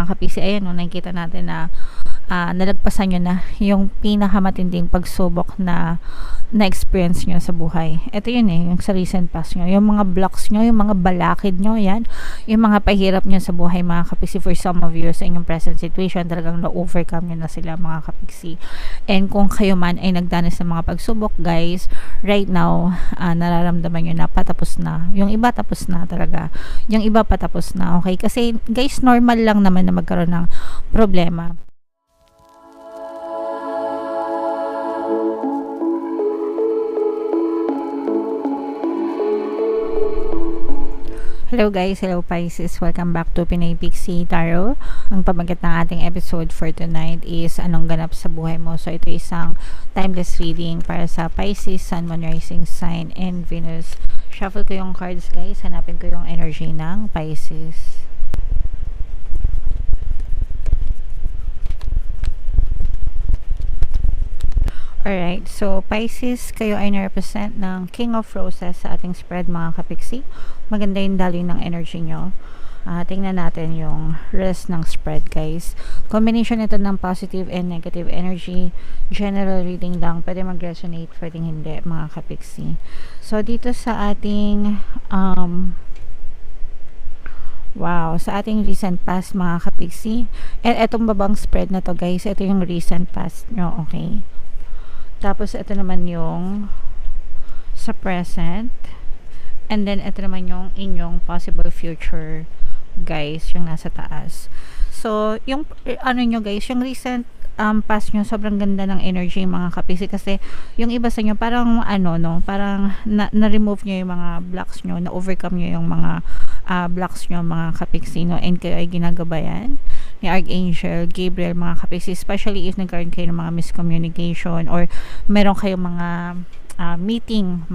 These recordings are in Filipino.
mga kapiksi, ayan no, nakikita natin na nalagpasan nyo na yung pinakamatinding pagsubok na na-experience nyo sa buhay. Ito yun yung sa recent past nyo. Yung mga blocks nyo, yung mga balakid nyo, yan. Yung mga pahirap nyo sa buhay, mga kapiksi, for some of you, sa inyong present situation, talagang na-overcome nyo na sila, mga kapiksi. And kung kayo man ay nagdanas ng mga pagsubok, guys, right now, nararamdaman nyo na patapos na. Yung iba tapos na talaga. Yung iba patapos na, okay? Kasi, guys, normal lang naman na magkaroon ng problema. Hello guys, hello Pisces, welcome back to Pinay Pixie Tarot. Ang pamagat ng ating episode for tonight is anong ganap sa buhay mo. So ito isang timeless reading para sa Pisces, Sun, Moon, Rising Sign, and Venus. Shuffle ko yung cards guys, hanapin ko yung energy ng Pisces. Alright, so Pisces, kayo ay na-represent ng King of Roses sa ating spread, mga kapiksi. Maganda yung daloy ng energy nyo. Tingnan natin yung rest ng spread, guys. Combination ito ng positive and negative energy. General reading lang. Pwede mag-resonate, pwedeng hindi, mga kapiksi. So, dito sa ating wow, sa ating recent past, mga kapiksi. And etong babang spread na to, guys, ito yung recent past nyo, okay? Tapos, ito naman yung sa present. And then, ito naman yung inyong possible future, guys, yung nasa taas. So, yung, ano nyo, guys, yung recent past nyo, sobrang ganda ng energy, mga kapiksi. Kasi, yung iba sa nyo, parang, parang na-remove nyo yung mga blocks nyo, na-overcome nyo yung mga blocks nyo, mga kapiksi, no? And kayo ay ginagabayan ni Archangel Gabriel, mga kapiksi, especially if nagkaroon kayo ng mga miscommunication or meron kayong mga meeting,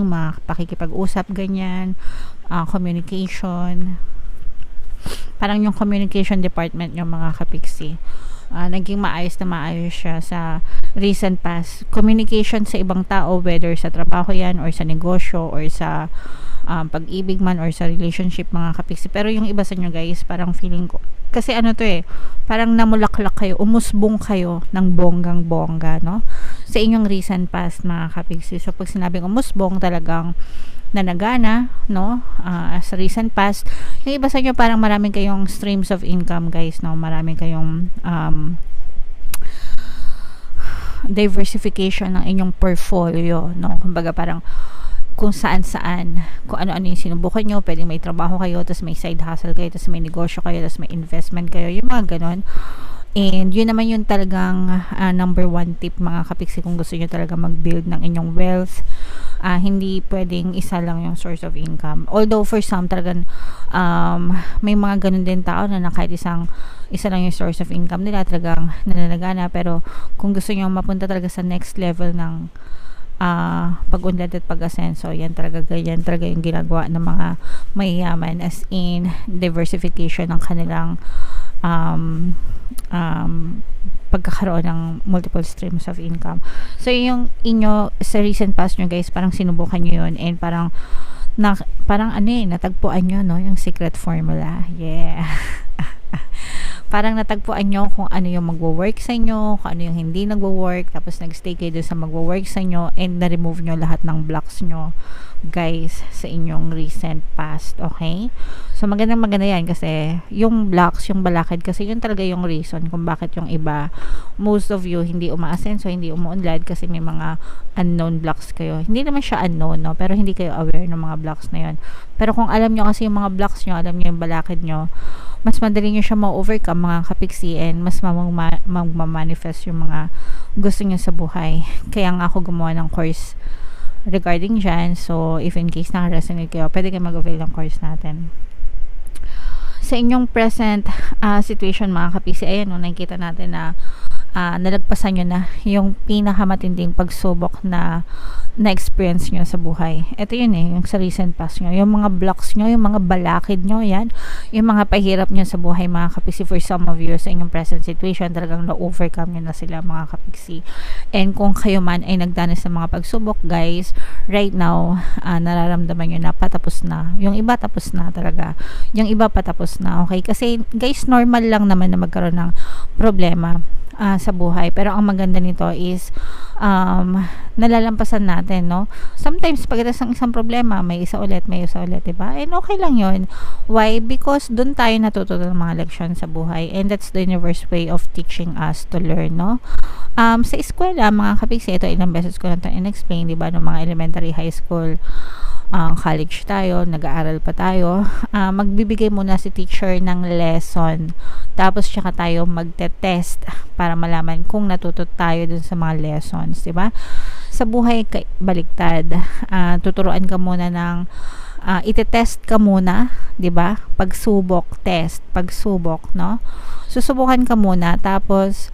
mga pakikipag-usap, ganyan, communication. Parang yung communication department yung mga kapiksi. Naging maayos siya sa recent past. Communication sa ibang tao, whether sa trabaho yan, or sa negosyo, or sa pag-ibig man, or sa relationship, mga kapiksi. Pero yung iba sa inyo, guys, parang feeling ko, kasi ano to parang namulaklak kayo, umusbong kayo ng bonggang-bongga, no? Sa inyong recent past, mga kapiksi. So, pag sinabing umusbong, talagang nanagana, no? Sa recent past, yung iba sa inyo, parang maraming kayong streams of income, guys, no? Maraming kayong diversification ng inyong portfolio, no? Kumbaga parang kung saan-saan, kung ano-ano yung sinubukan nyo, pwedeng may trabaho kayo, tapos may side hustle kayo, tapos may negosyo kayo, tapos may investment kayo, yung mga ganon. And yun naman yung talagang number one tip, mga kapiksi, kung gusto nyo talaga mag-build ng inyong wealth. Hindi pwedeng isa lang yung source of income. Although for some talagang may mga ganun din tao na kahit isa lang yung source of income nila, talagang nananagana. Pero kung gusto nyo mapunta talaga sa next level ng pag-unlad at pag-asenso, yan talaga yung ginagawa ng mga mayayaman, as in diversification ng kanilang pagkakaroon ng multiple streams of income. So yung inyo sa recent past nyo, guys, parang sinubukan nyo yun, and parang natagpuan nyo, no, yung secret formula. Yeah. Parang natagpuan nyo kung ano yung magwo-work sa inyo, kung ano yung hindi nagwo-work, tapos nag-stay kayo doon sa magwo-work sa inyo, and na-remove nyo lahat ng blocks nyo, guys, sa inyong recent past, okay? So, maganda yan kasi yung blocks, yung balakid, kasi yun talaga yung reason kung bakit yung iba, most of you, hindi umaasenso, hindi umuunlad, kasi may mga unknown blocks kayo. Hindi naman siya unknown, no? Pero hindi kayo aware ng mga blocks na yun. Pero kung alam nyo kasi yung mga blocks nyo, alam nyo yung balakid nyo, mas madali nyo siya ma-overcome, mga kapiksi, and mas magmamanifest yung mga gusto nyo sa buhay. Kaya nga ako gumawa ng course regarding dyan. So, if in case naka-resonate kayo, pwede kayo mag-avail ng course natin. Sa inyong present situation, mga kapiksi, ayan, no, nakikita natin na nalagpasan nyo na yung pinakamatinding pagsubok na na-experience nyo sa buhay. Ito yun yung sa recent past nyo. Yung mga blocks nyo, yung mga balakid nyo, yan. Yung mga pahirap nyo sa buhay, mga kapiksi, for some of you, sa inyong present situation, talagang na-overcome nyo na sila, mga kapiksi. And kung kayo man ay nagdanas ng mga pagsubok, guys, right now, nararamdaman nyo na patapos na. Yung iba tapos na talaga. Yung iba patapos na, okay? Kasi, guys, normal lang naman na magkaroon ng problema sa buhay, pero ang maganda nito is nalalampasan natin, no? Sometimes pagdating ng isang problema, may isa ulit, diba? And okay lang yun. Why? Because dun tayo natututo ng mga leksyon sa buhay, and that's the universe way of teaching us to learn, no? Sa eskwela, mga kapiksi, ito ilang beses ko na ito in-explain, diba? No, mga elementary, high school, college tayo, nag-aaral pa tayo, magbibigay muna si teacher ng lesson, tapos tsaka tayo magte-test para malaman kung natuto tayo dun sa mga lessons, diba? Sa buhay, baliktad, tuturuan ka muna ng ite-test ka muna, diba? Pagsubok, test, pagsubok, no? Susubukan ka muna, tapos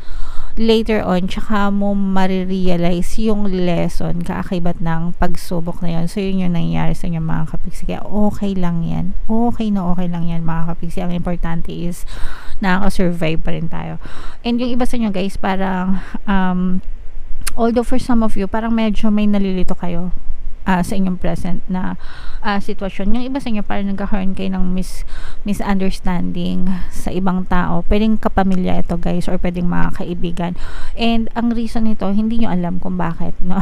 later on, tsaka mo marirealize yung lesson kaakibat ng pagsubok na yun. So, yun yung nangyayari sa inyo, mga kapiksi. Kaya, okay lang yan. Okay lang yan, mga kapiksi. Ang importante is, nakaka-survive pa rin tayo. And yung iba sa inyo, guys, parang, although for some of you, parang medyo may nalilito kayo sa inyong present na sitwasyon. Yung iba sa inyo, parang nagkakaroon kayo ng misunderstanding sa ibang tao. Pwedeng kapamilya ito, guys, or pwedeng mga kaibigan. And ang reason nito, hindi nyo alam kung bakit, no?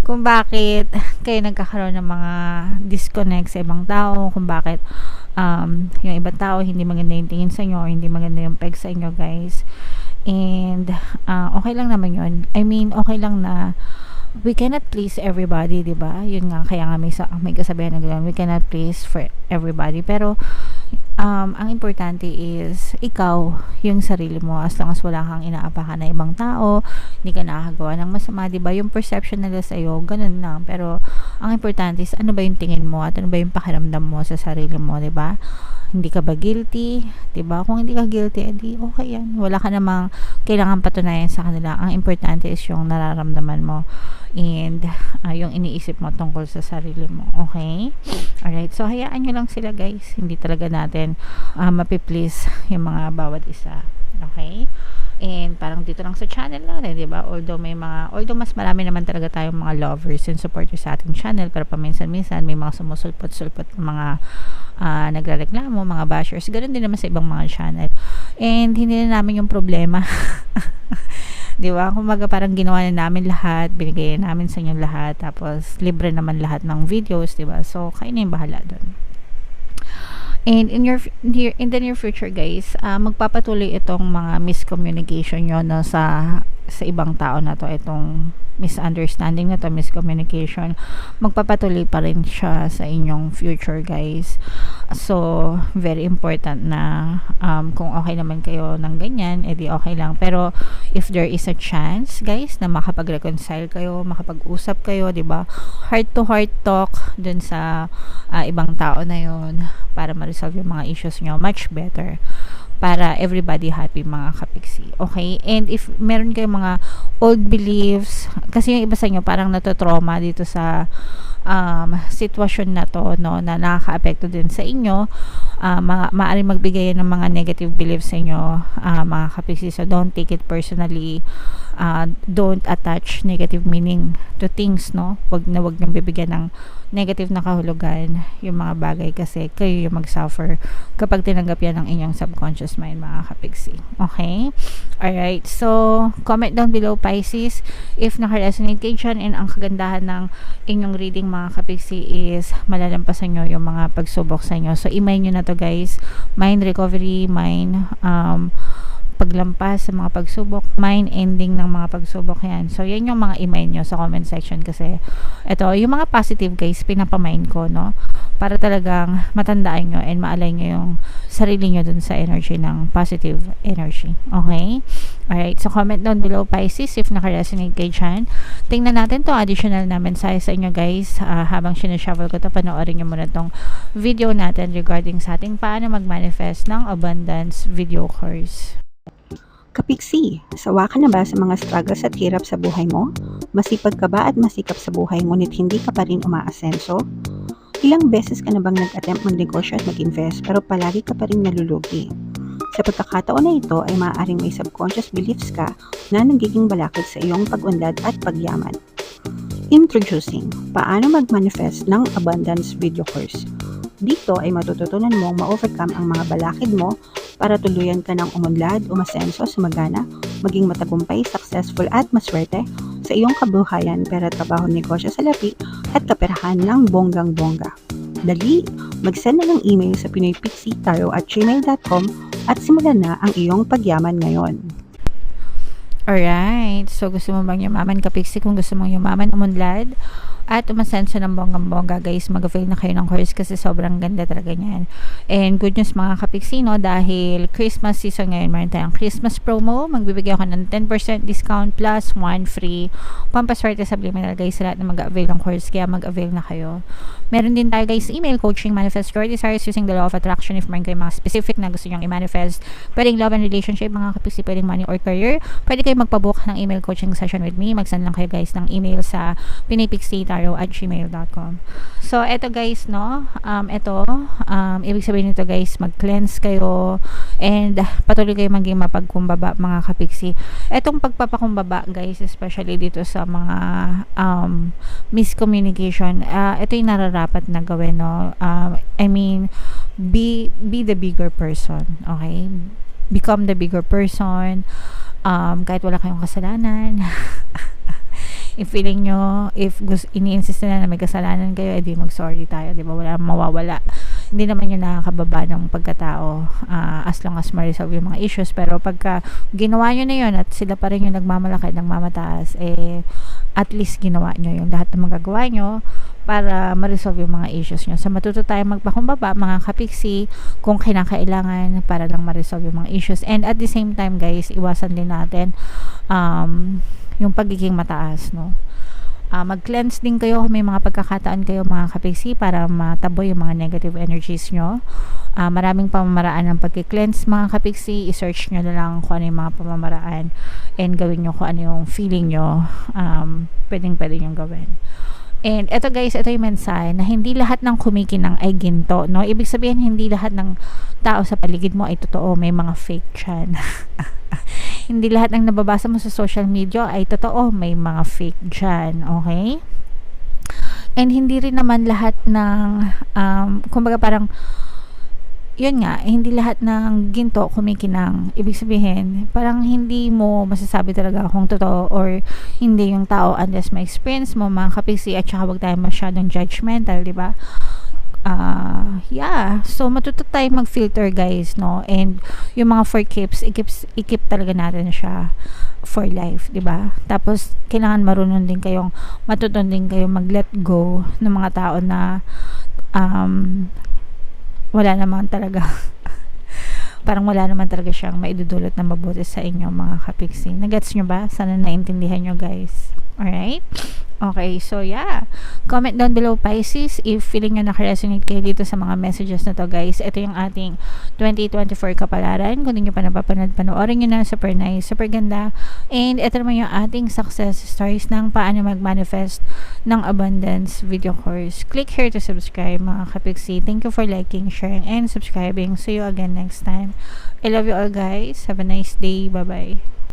Kung bakit kayo nagkakaroon ng mga disconnect sa ibang tao, kung bakit yung ibang tao hindi maganda yung tingin sa inyo, or hindi maganda yung peg sa inyo, guys. And okay lang naman yun. I mean, okay lang na we cannot please everybody, diba? Yun nga, kaya nga may kasabihan na gano'n, we cannot please for everybody. Pero ang importante is ikaw, yung sarili mo, as long as wala kang inaapakan na ibang tao, hindi ka nakakagawa ng masama, diba? Yung perception nila sa'yo, ganun lang. Pero ang importante is ano ba yung tingin mo at ano ba yung pakiramdam mo sa sarili mo, diba? Hindi ka ba guilty? Diba? Kung hindi ka guilty, edi okay yan. Wala ka namang kailangan patunayan sa kanila. Ang importante is yung nararamdaman mo and yung iniisip mo tungkol sa sarili mo. Okay? Alright. So, hayaan nyo lang sila, guys. Hindi talaga natin mapiplease yung mga bawat isa. Okay? And parang dito lang sa channel natin, di ba? Although mas marami naman talaga tayong mga lovers and supporters sa ating channel, pero paminsan-minsan may mga sumusulpot-sulpot mga nagrereklamo, mga bashers. Ganun din naman sa ibang mga channel. And hindi na namin yung problema. Di ba? Kumbaga parang ginawa na namin lahat, binigay namin sa inyo lahat, tapos libre naman lahat ng videos, di ba? So, kayo na yung bahala doon. And in the near future, guys, magpapatuloy itong mga miscommunication nyo, no, sa ibang tao na to, itong misunderstanding na to, miscommunication, magpapatuloy pa rin siya sa inyong future, guys. So, very important na kung okay naman kayo ng ganyan, edi okay lang. Pero, if there is a chance, guys, na makapag-reconcile kayo, makapag-usap kayo, di ba? Heart-to-heart talk dun sa ibang tao na yon para ma-resolve yung mga issues nyo, much better. Para everybody happy, mga kapiksi. Okay? And if meron kayong mga old beliefs, kasi yung iba sa inyo parang natotrauma dito sa sitwasyon na to, no, na nakaka-apekto din sa inyo, maaaring magbigay ng mga negative beliefs sa inyo, mga kapiksi. So don't take it personally. Don't attach negative meaning to things, no? Wag niyong bibigyan ng negative na kahulugan yung mga bagay, kasi kayo yung mag-suffer kapag tinanggap yan ng inyong subconscious mind, mga kapiksi. Okay? Alright. So, comment down below, Pisces, if naka-resonate kayo dyan, and ang kagandahan ng inyong reading, mga kapiksi, is malalampasan nyo yung mga pagsubok sa inyo. So, email nyo na to, guys. Mind recovery, mind paglampas sa mga pagsubok, mind ending ng mga pagsubok, yan. So, yan yung mga email nyo sa comment section, kasi ito, yung mga positive, guys, pinapamind ko, no? Para talagang matandaan nyo and maalay nyo yung sarili nyo dun sa energy ng positive energy. Okay? Alright, so comment down below, Pisces, if naka-resonate kayo dyan. Tingnan natin to additional na mensahe sa inyo, guys. Habang sinashuffle ko to, panoorin nyo muna tong video natin regarding sa ating paano mag-manifest ng abundance video course. Kapiksi, sawa ka na ba sa mga struggles at hirap sa buhay mo? Masipag ka ba at masikap sa buhay ngunit hindi ka pa rin umaasenso? Ilang beses ka na bang nag-attempt magnegosyo at mag-invest pero palagi ka pa rin nalulugi? Sa pagkakataon na ito ay maaaring may subconscious beliefs ka na nagiging balakid sa iyong pag-unlad at pagyaman. Introducing, paano mag-manifest ng abundance video course. Dito ay matututunan mong ma-overcome ang mga balakid mo para tuluyan ka ng umunlad, umasenso, sumagana, maging matagumpay, successful at maswerte sa iyong kabuhayan, pera, trabaho, negosyo, salapi at kaperahan ng bonggang-bongga. Dali, mag-send na ng email sa pinoypixitaro@gmail.com at simulan na ang iyong pagyaman ngayon. Alright. So, gusto mo bang yumaman, Kapiksi? Kung gusto mong yumaman, umunlad at umasenso ng bonggang-bongga, guys, mag-avail na kayo ng course kasi sobrang ganda talaga niyan. And good news mga Kapiksi, no? Dahil Christmas season ngayon, meron tayong Christmas promo. Magbibigay ako ng 10% discount plus 1 free pampaswerte subliminal, guys, sa lahat na mag-avail ng course. Kaya mag-avail na kayo. Meron din tayo, guys, email coaching, manifest your desires using the law of attraction. If meron kayo mga specific na gusto nyong i-manifest, pwedeng love and relationship, mga Kapiksi, pwedeng money or career, pwede kayo magpabook ng email coaching session with me. Mag-send lang kayo, guys, ng email sa pinoypixitaro@gmail.com. So, eto, guys, no? Ibig sabihin nito, guys, mag-cleanse kayo and patuloy kayo maging mapagkumbaba, mga Kapiksi. Etong pagpapakumbaba, guys, especially dito sa mga miscommunication, ito yung nararapat na gawin, no? Be the bigger person, okay? Become the bigger person, kahit wala kayong kasalanan. If feeling nyo, ini-insist na may kasalanan kayo, edi mag-sorry tayo, di ba? Wala mawawala. Hindi naman yun nakakababa ng pagkatao, as long as ma-resolve yung mga issues. Pero pagka ginawa nyo na yun at sila pa rin yung nagmamalaki, nagmamataas, at least ginawa nyo yung lahat ng magagawa nyo para ma-resolve yung mga issues nyo. So, matuto tayong magpakumbaba, mga Kapiksi, kung kinakailangan para lang ma-resolve yung mga issues. And at the same time, guys, iwasan din natin yung pagiging mataas, no? Mag-cleanse din kayo, may mga pagkakataon kayo, mga Kapiksi, para mataboy yung mga negative energies nyo. Maraming pamamaraan ng pag-cleanse, mga Kapiksi. I-search nyo na lang kung ano yung mga pamamaraan and gawin nyo kung ano yung feeling nyo pwede nyo gawin. And eto, guys, ito yung mensahe na hindi lahat ng kumikinang ay ginto, no? Ibig sabihin, hindi lahat ng tao sa paligid mo ay totoo, may mga fake dyan. Hindi lahat ng nababasa mo sa social media ay totoo, may mga fake dyan, okay? And hindi rin naman lahat ng kumbaga parang yun nga, hindi lahat ng ginto kumikinang. Ibig sabihin, parang hindi mo masasabi talaga kung totoo or hindi yung tao unless may experience mo, mga Kapiksi, at saka wag tayo masyadong judgmental, di ba? So matuto tayong mag-filter, guys, no? And yung mga for keeps, i-keep talaga natin siya for life, di ba? Tapos kailangan matutunan din kayong mag-let go ng mga tao na wala naman talaga parang wala naman talaga siyang maidudulot na mabuti sa inyo, mga Kapiksi. Nagets nyo ba? Sana naintindihan nyo, guys. Alright? Okay, so yeah. Comment down below, Pisces, if feeling nyo nakaresonate kayo dito sa mga messages na to, guys. Ito yung ating 2024 kapalaran. Kung hindi nyo pa napapanood, panoorin nyo na. Super nice, super ganda. And ito naman yung ating success stories ng paano mag-manifest ng abundance video course. Click here to subscribe, mga Kapiksi. Thank you for liking, sharing, and subscribing. See you again next time. I love you all, guys. Have a nice day. Bye-bye.